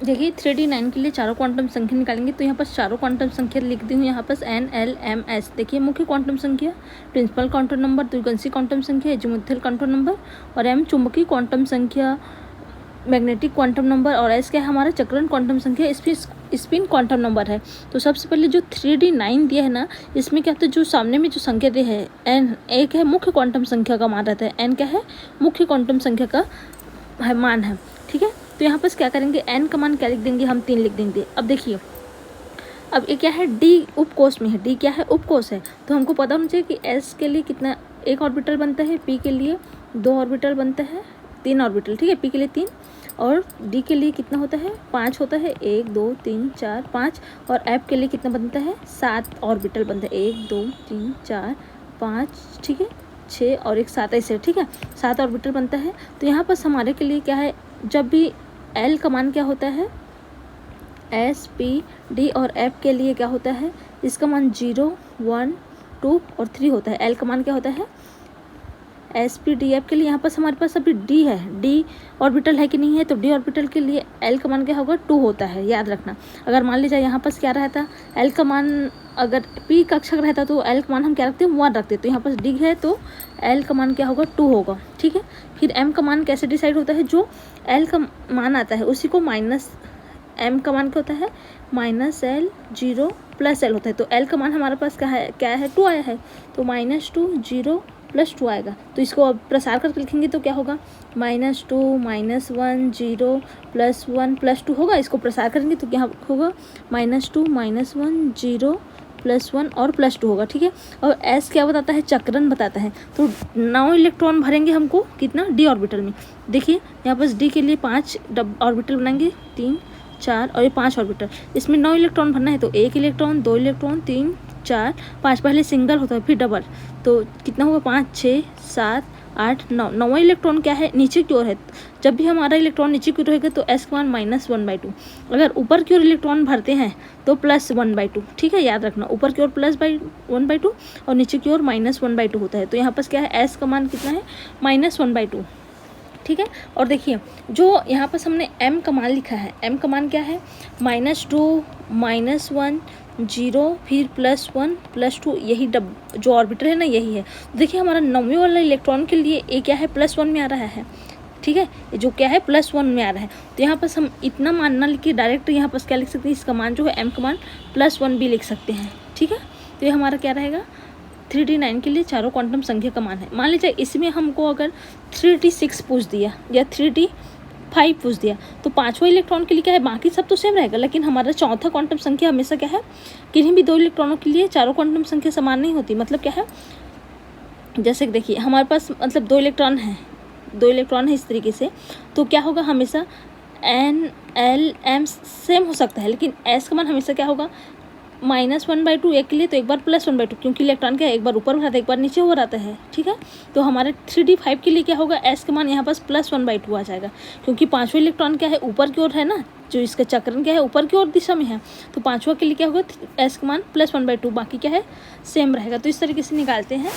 देखिए 3D9 के लिए चारों क्वांटम संख्या निकालेंगे, तो यहाँ पर चारों क्वांटम संख्या लिख दी हूँ यहाँ पर N L M S। देखिए मुख्य क्वांटम संख्या, प्रिंसिपल क्वांटम नंबर, द्विगंशी क्वांटम संख्या, एजीमुथल क्वांटम नंबर, और M चुंबकीय क्वांटम संख्या, मैग्नेटिक क्वांटम नंबर, और S क्या है हमारा चक्रण क्वांटम संख्या, स्पिन क्वांटम नंबर है। तो सबसे पहले जो 3D9 दिया है ना, इसमें क्या होता है, जो सामने में जो संख्या दी है N, एक है मुख्य क्वांटम संख्या का मान रहता है, N क्या है मुख्य क्वांटम संख्या का मान है। ठीक है, तो यहाँ पर क्या करेंगे, N का मान क्या लिख देंगे, हम 3 लिख देंगे। अब देखिए, अब ये क्या है, D उपकोष में है, D क्या है उपकोष है, तो हमको पता होना चाहिए कि S के लिए कितना एक ऑर्बिटल बनता है, P के लिए 2 ऑर्बिटल बनता है, 3 ऑर्बिटल, ठीक है, P के लिए 3, और D के लिए कितना होता है 5 होता है, 1 2 3 4 5, और F के लिए कितना बनता है 7 ऑर्बिटल बनता है, 1 2 3 4 5, ठीक है, 6 और एक 7 ऐसे, ठीक है, 7 ऑर्बिटल बनता है। तो यहाँ पर हमारे के लिए क्या है, जब भी L का मान क्या होता है, S P D और F के लिए क्या होता है, इसका मान 0 1 2 और 3 होता है। L का मान क्या होता है S P D F के लिए, यहाँ पर हमारे पास अभी D है, D ऑर्बिटल है कि नहीं है, तो D ऑर्बिटल के लिए L का मान क्या होगा 2 होता है, याद रखना। अगर मान लीजिए यहाँ पर क्या रहता, L का मान अगर P कक्षक रहता तो L का मान हम क्या रखते हैं 1 रखते, तो यहाँ पर D है तो L का मान क्या होगा 2 होगा, ठीक है। फिर M का मान कैसे डिसाइड होता है, जो L का मान आता है उसी को माइनस, M का मान क्या होता है -L 0 + L होता है, तो L का मान हमारे पास क्या है 2 आया है, तो -2 0 + 2 आएगा। तो इसको अब प्रसार करके लिखेंगे तो क्या होगा, -2 -1 0 +1 +2 होगा। इसको प्रसार करेंगे तो क्या होगा, -2 -1 0 +1 और +2 होगा, ठीक है। और S क्या बताता है, चक्रण बताता है, तो 9 इलेक्ट्रॉन भरेंगे हमको कितना D ऑर्बिटल में। देखिए यहाँ पर D के लिए 5 ऑर्बिटल बनाएंगे, 3 4 और ये 5 ऑर्बिटल, इसमें 9 इलेक्ट्रॉन भरना है, तो 1 इलेक्ट्रॉन 2 इलेक्ट्रॉन 3 4 5, पहले सिंगल होता है फिर डबल, तो कितना होगा 5 6 7 8 9, 9वां इलेक्ट्रॉन क्या है नीचे की ओर है। जब भी हमारा इलेक्ट्रॉन नीचे की ओर रहेगा तो S का मान -1/2, अगर ऊपर की ओर इलेक्ट्रॉन भरते हैं तो +1/2, ठीक है, याद रखना, ऊपर की ओर +1/2 और नीचे की ओर -1/2 होता है। तो यहाँ पर क्या है S का मान कितना है -1/2, ठीक है। और देखिए जो यहाँ पर हमने M का मान लिखा है, M का मान क्या है -2 -1 0 फिर +1 +2, यही जो ऑर्बिटल है ना यही है। देखिए हमारा 9वें वाला इलेक्ट्रॉन के लिए ये क्या है +1 में आ रहा है, ठीक है, जो क्या है +1 में आ रहा है। तो यहाँ पर हम इतना मान ना लिख के डायरेक्ट यहाँ पर क्या लिख सकते हैं, इसका मान जो है M का मान +1 भी लिख सकते हैं, ठीक है। तो ये हमारा क्या रहेगा 3D9 के लिए चारों क्वांटम संख्या का मान है। मान लीजिए इसमें हमको अगर 3D6 पूछ दिया या 3D5 पूछ दिया, तो 5वां इलेक्ट्रॉन के लिए क्या है, बाकी सब तो सेम रहेगा, लेकिन हमारा चौथा क्वांटम संख्या हमेशा क्या है, किन्हीं भी 2 इलेक्ट्रॉनों के लिए चारों क्वांटम संख्या समान नहीं होती। मतलब क्या है, जैसे देखिए हमारे पास मतलब 2 इलेक्ट्रॉन है इस तरीके से, तो क्या होगा हमेशा N L M सेम हो सकता है, लेकिन S का मान हमेशा क्या होगा -1/2, एक के लिए तो एक बार +1/2, क्योंकि इलेक्ट्रॉन क्या है एक बार ऊपर बढ़ाता है एक बार नीचे हो रहता है, ठीक है। तो हमारे 3D5 के लिए क्या होगा, S का मान यहाँ पास +1/2 आ जाएगा, क्योंकि 5वां इलेक्ट्रॉन क्या है ऊपर की ओर है ना, जो इसका चक्रण क्या है ऊपर की ओर दिशा में है, तो 5वां के लिए क्या होगा S का मान +1/2, बाकी क्या है सेम रहेगा। तो इस तरीके से निकालते हैं।